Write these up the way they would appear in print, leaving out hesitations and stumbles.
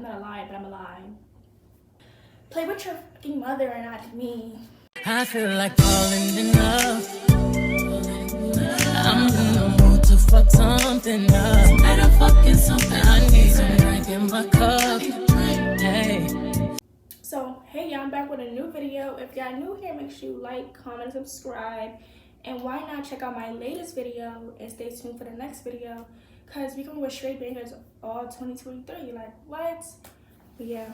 not alive, but I'm alive. Play with your fucking mother and not me. I feel like falling in love. I'm in the mood to fuck something up. Tonight I'm fucking something. I need some drink in my cup. Hey. So, hey y'all, I'm back with a new video. If y'all new here, make sure you like, comment, subscribe. And why not check out my latest video and stay tuned for the next video. Because we come with straight bangers all 2023. Like, what? But yeah.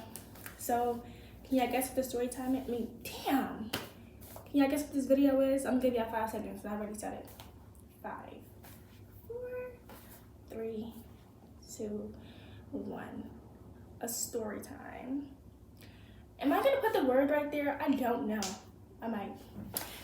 So, can y'all guess what the story time is? I mean, damn. Can y'all guess what this video is? I'm gonna give y'all 5 seconds. I already said it. 5, 4, 3, 2, 1. A story time. Am I gonna put the word right there? I don't know. I might.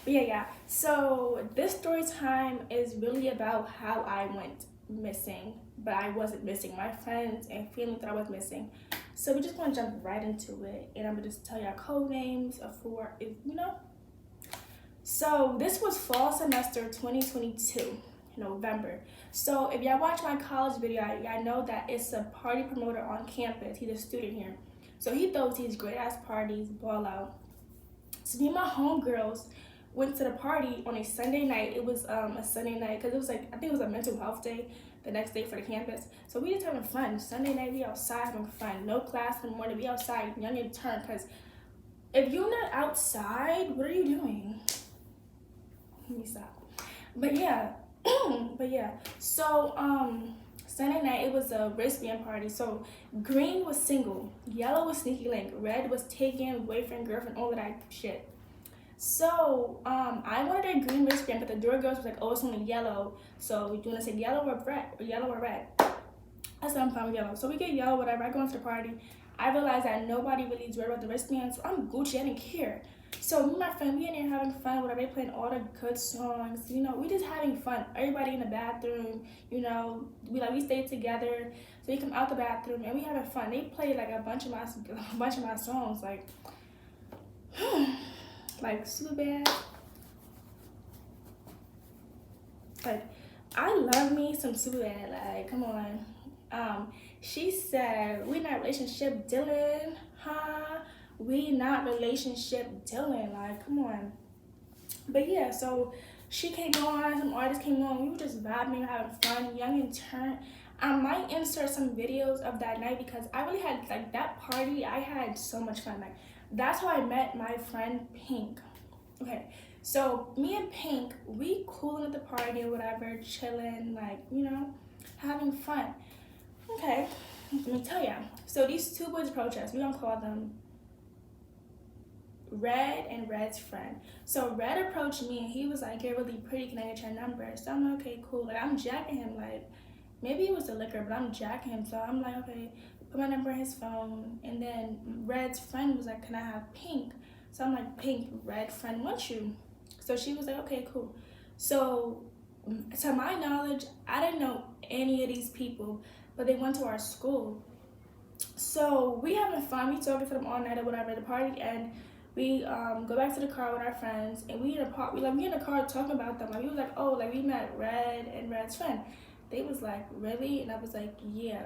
But yeah. So this story time is really about how I went missing, but I wasn't missing. My friends and family thought I was missing. So we're just gonna jump right into it, and I'm gonna just tell y'all code names for, you know. So this was fall semester 2022, November. So if y'all watch my college video, y'all know that it's a party promoter on campus. He's a student here. So he throws these great ass parties, ball out. So me and my homegirls went to the party on a Sunday night. It was a Sunday night because it was like, I think it was a mental health day the next day for the campus. So we just having fun. Sunday night, we outside having fun. No class in the morning, we outside, young in turn. Because if you're not outside, what are you doing? Let me stop. But yeah, so Sunday night, it was a wristband party. So green was single, yellow was sneaky link, red was taken, boyfriend, girlfriend, all of that shit. So I wanted a green wristband, but the door girls was like, oh, it's only yellow. So you want to say yellow or red? Or yellow or red? I said I'm fine with yellow. So we get yellow, whatever. I go into the party. I realized that nobody really is worried about the wristband, so I'm Gucci. I didn't care. So me and my friend, we in there having fun, whatever. They playing all the good songs, you know. We just having fun. Everybody in the bathroom, you know. We stayed together. So we come out the bathroom and we having fun. They played like a bunch of my songs, like super bad. Like I love me some super bad. Like come on. She said we not relationship Dylan, huh? We not relationship Dylan, like come on. But yeah, so she came on, some artists came on, we were just vibing, having fun, young and turn. I might insert some videos of that night because I really had like that party, I had so much fun. Like that's how I met my friend Pink. Okay, so me and Pink, we cooling at the party or whatever, chilling, like, you know, having fun. Okay, let me tell ya. So these two boys approach us. We gonna call them Red and Red's friend. So Red approached me and he was like, you're really pretty, can I get your number? So I'm like, okay, cool. Like I'm jacking him, like maybe it was the liquor, but I'm jacking him. So I'm like, okay, put my number in his phone. And then Red's friend was like, can I have Pink? So I'm like, Pink, Red friend wants you. So she was like, okay, cool. So to my knowledge, I didn't know any of these people, but they went to our school. So we having fun, we talking to them all night or whatever at the party, and we go back to the car with our friends, and we in the car talking about them. Like we was like, oh, like we met Red and Red's friend. They was like, really? And I was like, yeah.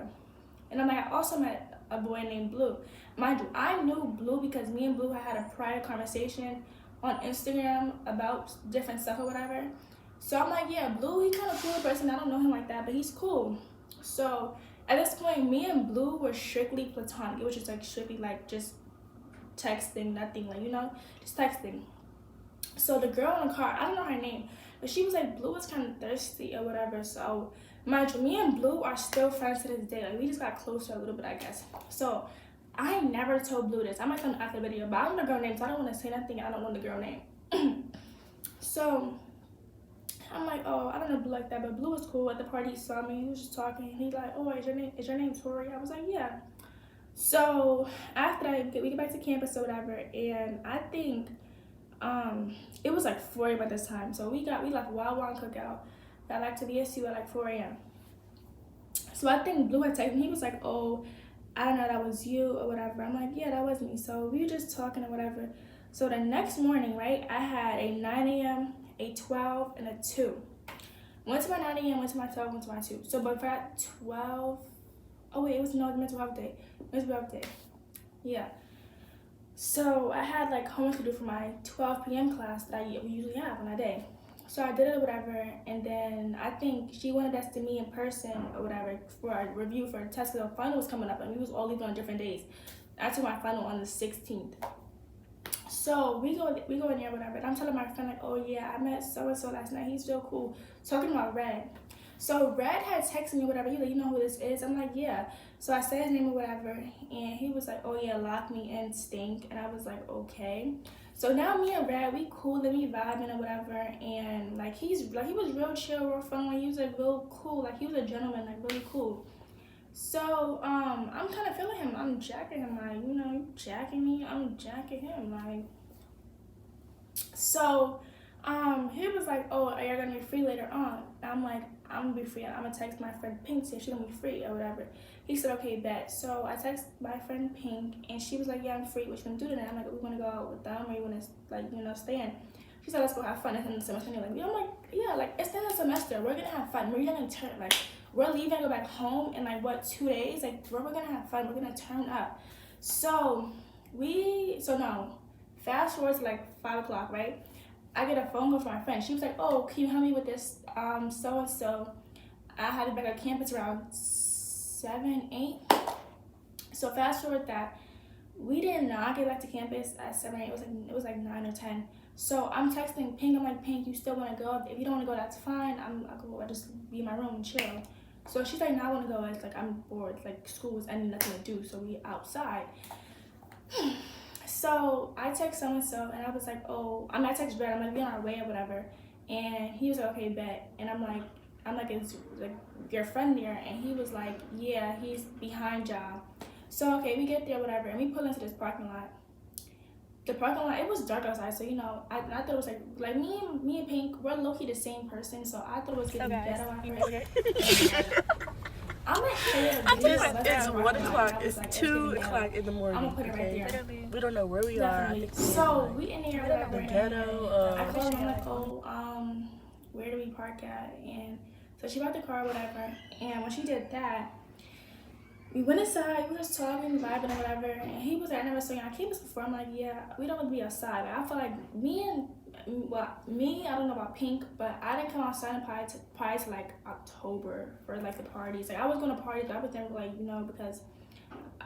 And I'm like, I also met a boy named Blue. Mind you, I knew Blue because me and Blue had a prior conversation on Instagram about different stuff or whatever. So I'm like, yeah, Blue, he kind of cool person. I don't know him like that, but he's cool. So at this point, me and Blue were strictly platonic. It was just like strictly like just texting, nothing, like, you know, just texting. So the girl in the car, I don't know her name, but she was like, Blue was kind of thirsty or whatever. So mind you, me and Blue are still friends to this day. Like we just got closer a little bit, I guess. So I never told Blue this. I might tell him after the video, but I don't know the girl name, so I don't want to say nothing. I don't know the girl name. So I'm like, oh, I don't know Blue like that, but Blue was cool at the party. He saw me, he was just talking. He's like, oh, is your name Tori? I was like, yeah. So after that, we get back to campus or whatever, and I think it was like 4 a.m. at this time. So we left Wild Wild Cookout, got back to the SU at like 4 a.m. So I think Blue had texted me. He was like, oh, I don't know, that was you or whatever. I'm like, yeah, that was me. So we were just talking or whatever. So the next morning, right, I had a 9 a.m., a 12, and a 2. Went to my 9 a.m., went to my 12, went to my 2. So but for that 12, Oh wait, it was no mental health day. Mental health day. Yeah. So I had like homework to do for my 12 p.m. class that I usually have on that day. So I did it or whatever, and then I think she wanted us to meet in person or whatever for a review for a test because the final was coming up and we was all leaving on different days. I took my final on the 16th. So we go in there, whatever. And I'm telling my friend like, oh yeah, I met so and so last night. He's real cool. Talking about Red. So Red had texted me whatever. He like, you know who this is? I'm like, yeah. So I said his name or whatever, and he was like, oh yeah, lock me in, stink. And I was like, okay. So now me and Red, we cool and we vibing or whatever. And like he was real chill, real fun. Like he was like real cool. Like he was a gentleman, like really cool. So I'm kind of feeling him. I'm jacking him, like, you know, you jacking me. I'm jacking him, like. So he was like, oh, are you gonna be free later on? And I'm like, I'm gonna be free. I'm gonna text my friend Pink, see if she's gonna be free or whatever. He said, okay, bet. So I text my friend Pink, and she was like, yeah, I'm free. What you gonna do tonight? I'm like, we wanna go out with them, or you wanna, like, you know, stay in? She said, let's go have fun. It's in the semester. And I'm like, yeah, like, it's in the semester. We're gonna have fun. We're gonna turn, like, we're leaving to go back home in, like, what, 2 days? Like, we're gonna have fun. We're gonna turn up. So fast forward to, like, 5 o'clock, right? I get a phone call from my friend. She was like, oh, can you help me with this so-and-so? I had to be back on campus around 7, 8. So fast forward that. We did not get back to campus at 7 or 8. It was like 9 or 10. So I'm texting Pink. I'm like, Pink, you still want to go? If you don't want to go, that's fine. I'll just be in my room and chill. So she's like, no, I want to go. It's like, I'm bored. Like, school was ending, nothing to do. So we outside. So I text so-and-so, and I was like, I text Brad. I'm like, we on our way or whatever. And he was like, okay, bet. And I'm like, is like your friend there? And he was like, yeah, he's behind y'all. So okay, we get there, whatever, and we pull into this parking lot. The parking lot, it was dark outside, so you know, I thought it was like me and Pink, we're low-key the same person, so I thought it was getting better. I'm It's 1 o'clock. It's 2 o'clock in the morning. I'm gonna put it right there. We don't know where we are. So we in there, whatever. Ghetto. I called her. I'm like, where do we park at? And so she bought the car, whatever. And when she did that, we went inside. We was talking, vibing, or whatever. And he was like, I never saw you on campus before. I'm like, yeah, we don't want to be outside. Like, I feel like me, I don't know about Pink, but I didn't come outside probably to like October for like the parties. Like I was going to parties, but I was never like, you know, because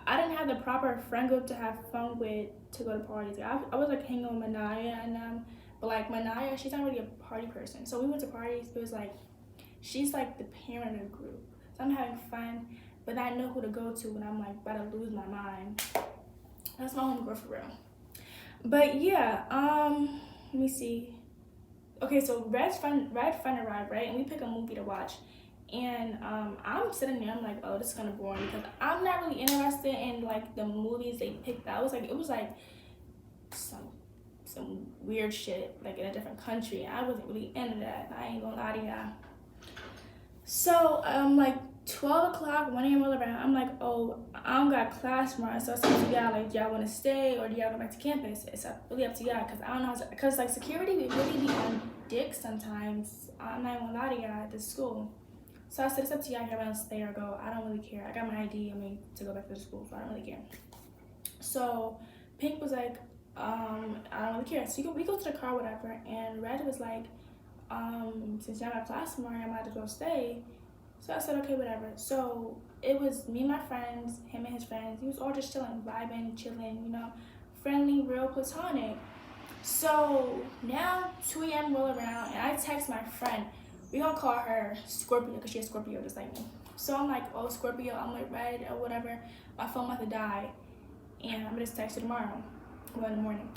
I didn't have the proper friend group to have fun with to go to parties. Like, I was like hanging with Manaya and but like Manaya, she's not really a party person. So we went to parties. It was like she's like the parent of the group. So I'm having fun, but I know who to go to when I'm like about to lose my mind. That's my homegirl for real. But yeah, let me see. Okay, so Red's friend arrived, right? And we pick a movie to watch. And I'm sitting there, I'm like, oh, this is kind of boring because I'm not really interested in like the movies they picked out. It was like some weird shit, like in a different country. I wasn't really into that. I ain't gonna lie to y'all. So like 12 o'clock, 1 a.m. roll around. I'm like, oh, I don't got class tomorrow. So I said to y'all, like, y'all want to stay or do y'all go back to campus? It's really up to y'all because I don't know. Because like security would really be on dick sometimes. I'm not even gonna lie to y'all at this school. So I said, it's up to y'all if y'all want to stay or go. I don't really care. I got my ID, to go back to the school, so I don't really care. So Pink was like, I don't really care. So we go to the car, whatever, and Red was like, since y'all got class tomorrow, I might as well stay. So I said, okay, whatever. So it was me and my friends, him and his friends. He was all just chilling, vibing, chilling, you know, friendly, real platonic. So now 2 a.m. roll around, and I text my friend. We gonna call her Scorpio because she's Scorpio just like me. So I'm like, oh, Scorpio, I'm like Red or whatever. My phone about to die, and I'm gonna just text her tomorrow, or in the morning.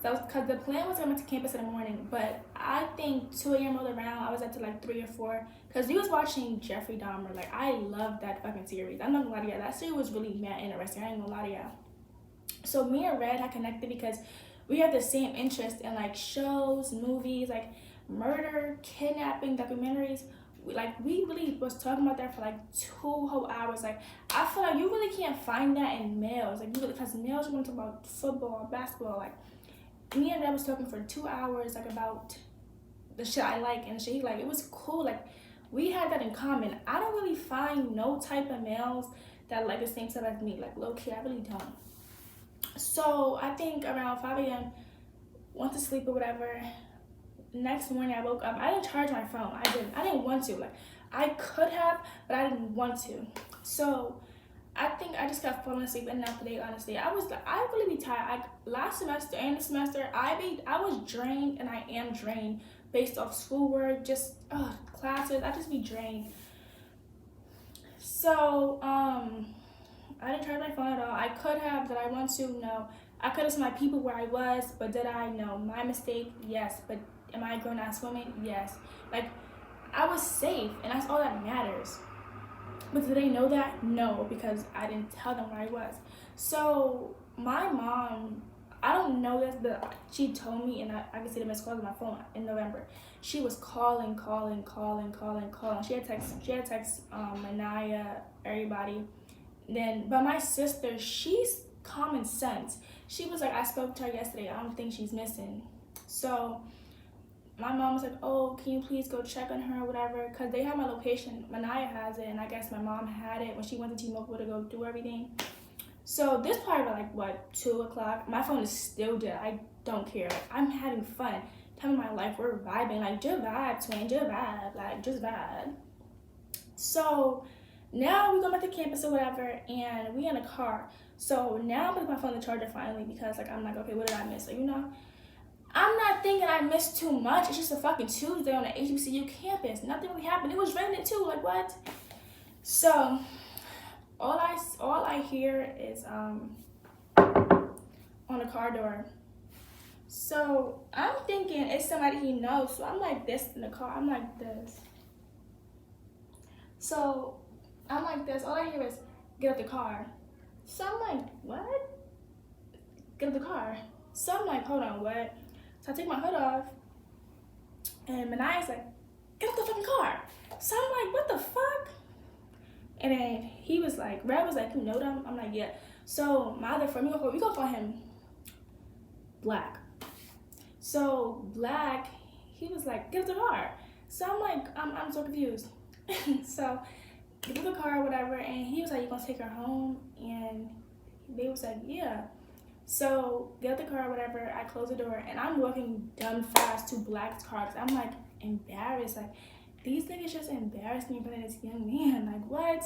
Because the plan was coming to campus in the morning, but I think 2 a.m. rolled around. I was up to like 3 or 4 because we was watching Jeffrey Dahmer. Like, I love that fucking series. I'm not gonna lie to y'all. That series was really mad interesting. I ain't gonna lie to y'all. So me and Red had connected because we have the same interest in like shows, movies, like murder, kidnapping, documentaries. We really was talking about that for like 2 whole hours. Like, I feel like you really can't find that in males. Like, because males want to talk about football, basketball. Like, me and Red was talking for 2 hours, like, about the shit I like and the shit he like. It was cool. Like, we had that in common. I don't really find no type of males that like the same stuff as me. Like, low key, I really don't. So I think around 5 a.m., went to sleep or whatever. Next morning I woke up. I didn't charge my phone. I didn't want to. Like, I could have, but I didn't want to. So I think I just kept falling asleep enough today, honestly. I really be tired. Last semester and this semester, I was drained, and I am drained based off schoolwork, just classes. I just be drained. So I didn't charge my phone at all. I could have. Did I want to? No. I could have seen my people where I was, but did I? No. My mistake? Yes. But am I a grown-ass woman? Yes. Like, I was safe, and that's all that matters. But did they know that? No, because I didn't tell them where I was. So my mom, I don't know this, but she told me, and I can see the missed calls on my phone in November. She was calling. She had text Manaya, everybody. But my sister, she's common sense. She was like, I spoke to her yesterday. I don't think she's missing. So my mom was like, oh, can you please go check on her or whatever? Because they have my location. Manaya has it, and I guess my mom had it when she went to T-Mobile to go do everything. So this probably like, 2 o'clock. My phone is still dead. I don't care. Like, I'm having fun. Time of my life, we're vibing. Like, just vibe, twin. Just vibe. Like, just vibe. So now we go back to campus or whatever, and we in a car. So now I'm putting my phone in the charger finally, because like I'm like, okay, what did I miss? Like, I'm not thinking I missed too much. It's just a fucking Tuesday on the HBCU campus. Nothing really happened. It was raining too. Like, what? So all I hear is on the car door. So I'm thinking it's somebody he knows. So I'm like this in the car. I'm like this. So I'm like this. All I hear is get out the car. So I'm like, what? Get out the car. So I'm like, hold on, what? So I take my hood off, and Manaya's like, get out the fucking car. So I'm like, what the fuck? And then he was like, Red was like, you know them? I'm like, yeah. So my other friend, we gonna call him Black. So Black, he was like, get out the car. So I'm like, I'm so confused. So get out the car or whatever, and he was like, you gonna take her home? And they was like, yeah. So get out the car or whatever, I close the door, and I'm walking dumb fast to Black's car, because I'm like embarrassed. Like, these niggas just embarrassed me in front of this young man. Like, what?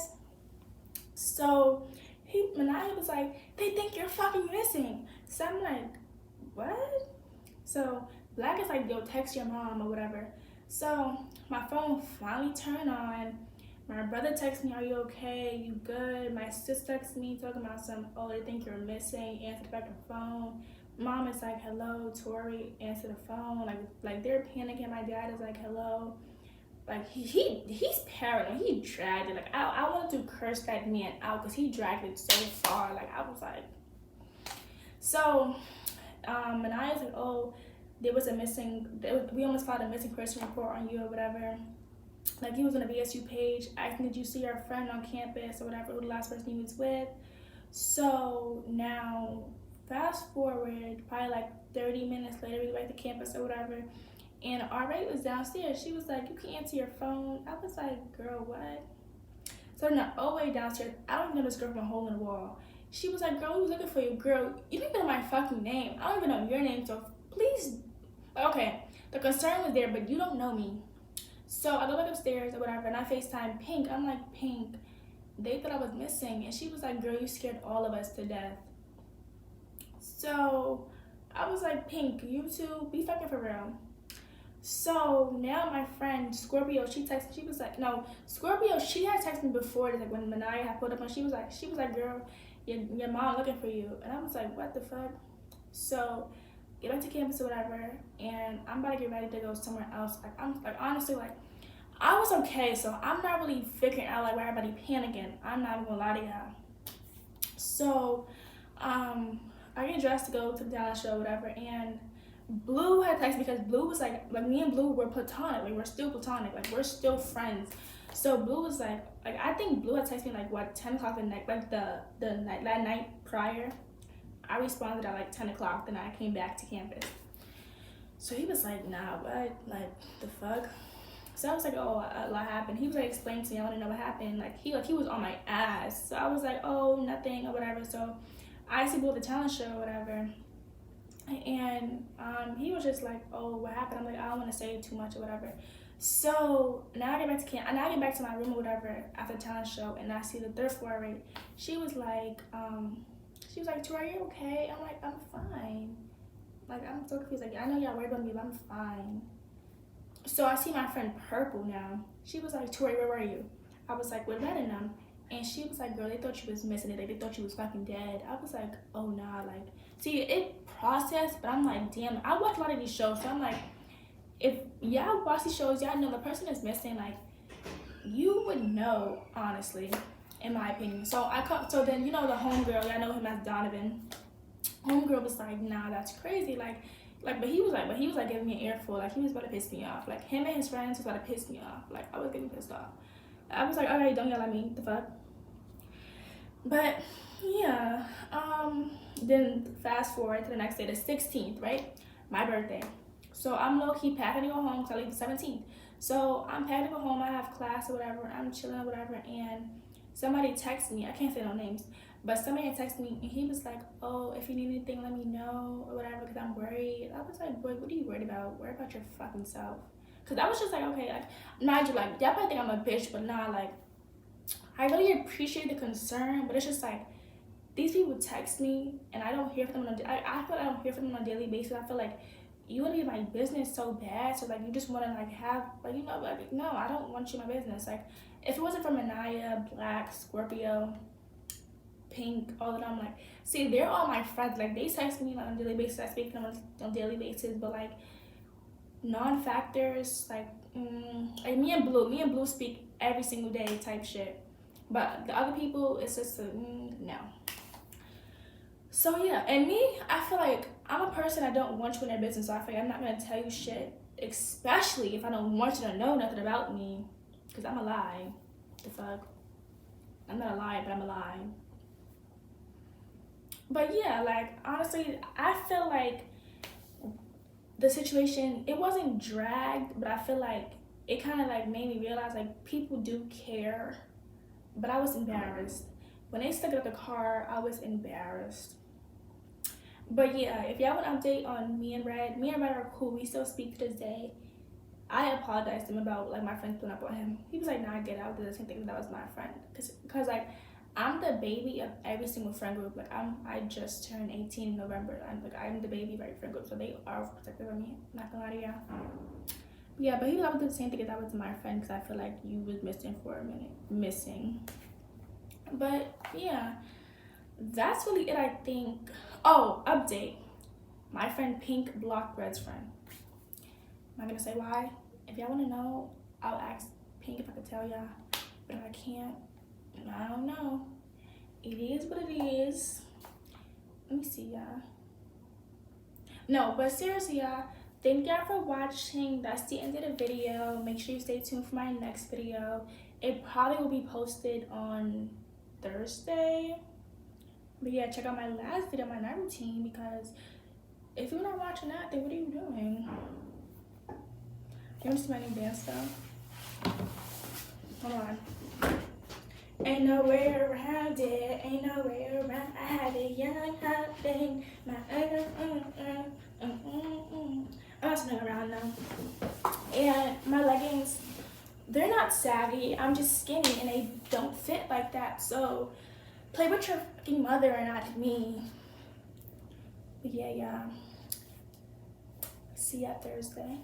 So Manaya was like, they think you're fucking missing. So I'm like, what? So Black is like, yo, text your mom or whatever. So my phone finally turned on. My brother texts me, are you okay? You good? My sister texts me talking about oh, they think you're missing. Answer the fucking phone. Mom is like, hello, Tori. Answer the phone. Like they're panicking. My dad is like, hello. Like, he's paranoid. He dragged it. Like, I wanted to curse that man out, because he dragged it so far. Like, I was like. So and I was like, oh, there was we almost filed a missing person report on you or whatever. Like, he was on the BSU page asking, did you see your friend on campus or whatever, who the last person he was with. So now, fast forward, probably like 30 minutes later, we go back to campus or whatever, and our rate was downstairs. She was like, you can't answer your phone. I was like, girl, what? So now, all the way downstairs, I don't even know this girl from a hole in the wall. She was like, girl, we was looking for you. Girl, you don't even know my fucking name. I don't even know your name, so please. Okay, the concern was there, but you don't know me. So I go back upstairs or whatever, and I FaceTime Pink. I'm like, Pink, they thought I was missing. And she was like, girl, you scared all of us to death. So I was like, Pink, you two, be fucking for real. So now my friend Scorpio, she texted me. She was like, no, Scorpio, she had texted me before, like when Manaya had pulled up, and she was like, girl, your mom looking for you. And I was like, what the fuck? So get back to campus or whatever, and I'm about to get ready to go somewhere else. Like, I'm like, honestly, like, I was okay, so I'm not really figuring out like why everybody panicking. I'm not even gonna lie to y'all. So I get dressed to go to the talent show or whatever, and Blue had texted me, because Blue was like me and Blue were platonic. Like, we're still platonic. Like, we're still friends. So Blue was like I think Blue had texted me like, what, 10 o'clock at night, like that night prior. I responded at like 10 o'clock, then I came back to campus. So he was like, nah, what? Like, the fuck? So I was like, oh, a lot happened. He was like, explain to me. I want to know what happened. Like he was on my ass. So I was like, oh, nothing or whatever. So I actually bought the talent show or whatever. And he was just like, oh, what happened? I'm like, I don't want to say too much or whatever. So now I get back to my room or whatever after the talent show, and I see the third floor rate. She was like, Tori, are you okay? I'm like, I'm fine. Like, I'm so confused. Like, I know y'all worried about me, but I'm fine. So I see my friend Purple now. She was like, Tori, where were you? I was like, with Red and them. And she was like, girl, they thought you was missing it. Like, they thought you was fucking dead. I was like, oh, nah. Like, see, it processed, but I'm like, damn. I watch a lot of these shows, so I'm like, if y'all watch these shows, y'all know the person is missing. Like, you would know, honestly, in my opinion. So so then, you know, the homegirl, y'all know him as Donovan. Homegirl was like, nah, that's crazy. But he was like giving me an earful. Like, he was about to piss me off. Like, him and his friends was about to piss me off. Like, I was getting pissed off. I was like, alright, don't yell at me. The fuck. But yeah, then fast forward to the next day, the 16th, right? My birthday. So I'm low-key packing to go home because I leave the 17th. So I'm packing to go home. I have class or whatever. I'm chilling or whatever. And somebody texted me. I can't say no names. But somebody had texted me. And he was like, oh, if you need anything, let me know or whatever because I'm worried. I was like, boy, what are you worried about? Worry about your fucking self. Because I was just like, okay, like, mind you, like, y'all probably think I'm a bitch. But nah, like, I really appreciate the concern. But it's just like, these people text me. And I don't hear from them. I feel like I don't hear from them on a daily basis. I feel like you want to be my business so bad, so like you just want to like have like, you know, like, no, I don't want you in my business. Like, if it wasn't for Manaya, Black, Scorpio, Pink, all of them, like, see, they're all my friends. Like, they text me like on a daily basis. I speak to them on a daily basis. But like non-factors, like me and Blue speak every single day type shit. But the other people, it's just no. So yeah, and me, I feel like I'm a person I don't want you in their business. So I feel like I'm not gonna tell you shit, especially if I don't want you to know nothing about me, because I'm a lie. The fuck? I'm not a lie, but I'm a lie. But yeah, like, honestly, I feel like the situation, it wasn't dragged, but I feel like it kind of like made me realize like people do care. But I was embarrassed. When they stuck it up the car, I was embarrassed. But yeah, if y'all want an update on me and Red are cool. We still speak to this day. I apologized to him about like my friends putting up on him. He was like, nah, get out. The same thing, that was my friend. Cause like, I'm the baby of every single friend group. Like, I just turned 18 in November. I'm the baby of every friend group, so they are protective of me. I'm not gonna lie to y'all. Yeah, but he was able to do the same thing as that was my friend, because I feel like you was missing for a minute. But yeah, that's really it, I think. Oh, update. My friend Pink blocked Red's friend. I'm not gonna say why. If y'all wanna know, I'll ask Pink if I could tell y'all. But if I can't, I don't know. It is what it is. Let me see, y'all. No, but seriously, y'all, thank y'all for watching. That's the end of the video. Make sure you stay tuned for my next video. It probably will be posted on Thursday. But yeah, check out my last video, my night routine, because if you're not watching that, then what are you doing? You want to see my new dance stuff? Hold on. Ain't no way around it, ain't no way around. I have a young hot thing. My I'm not spinning around now. And my leggings, they're not saggy. I'm just skinny and they don't fit like that. So play with your fucking mother and not me. But yeah. See ya Thursday.